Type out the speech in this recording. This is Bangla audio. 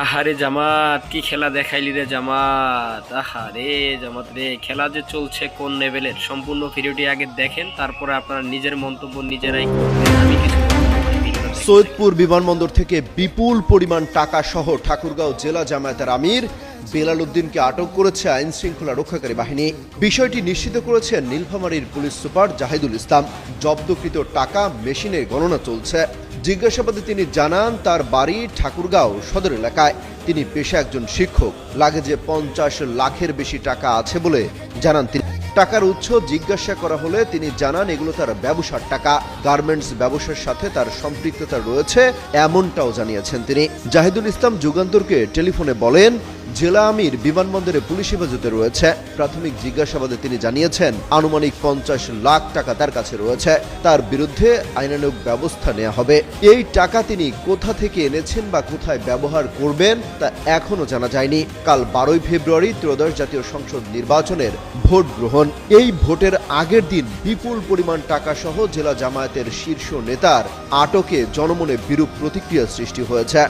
আহারে জামাত, কি খেলা দেখাইলি রে জামাত! আহারে জামাত রে, খেলা যে চলছে কোন লেভেলের! সম্পূর্ণ ভিডিওটি আগে দেখেন, তারপরে আপনারা নিজের মন্তব্য নিজেরাই করবেন। আমি কিছু বলবো না, মানে ভিডিওটা দেখে সৈয়দপুর বিমানবন্দর থেকে বিপুল পরিমাণ টাকা সহ ঠাকুরগাঁও জেলা জামায়াতের আমির বেলাল উদ্দিনকে আটক করেছে আইন শৃঙ্খলা রক্ষাকারী বাহিনী। বিষয়টি নিশ্চিত করেছেন নীলফামারীর পুলিশ সুপার জাহিদুল ইসলাম। জব্দকৃত টাকা মেশিনে গণনা চলছে। জিজ্ঞাসাবাদে তিনি জানান, তার বাড়ি ঠাকুরগাঁও সদর এলাকায়। তিনি পেশা একজন শিক্ষক। লাগেজে 50 লাখের বেশি টাকা আছে বলে জানান তিনি। টাকার উৎস জিজ্ঞাসা করা হলে তিনি জানান, এগুলো তার ব্যবসার টাকা। গার্মেন্টস ব্যবসার সাথে তার সম্পৃক্ততা রয়েছে, এমনটাও জানিয়েছেন তিনি। জাহিদুল ইসলাম যুগান্তরকে টেলিফোনে বলেন, জেলা আমির বিমানবন্দরে পুলিশ হেফাজতে রয়েছে। প্রাথমিক জিজ্ঞাসাবাদে তিনি জানিয়েছেন, আনুমানিক 50 লাখ টাকা তার কাছে রয়েছে। তার বিরুদ্ধে আইনানুগ ব্যবস্থা নেওয়া হবে। এই টাকা তিনি কোথা থেকে এনেছেন বা কোথায় ব্যবহার করবেন তা এখনো জানা যায়নি। কাল 12 ফেব্রুয়ারি ত্রয়োদশ জাতীয় সংসদ নির্বাচনের ভোট গ্রহণ। এই ভোটের আগের দিন বিপুল পরিমাণ টাকা সহ জেলা জামায়াতের শীর্ষ নেতার আটকে জনমনে বিরূপ প্রতিক্রিয়া সৃষ্টি হয়েছে।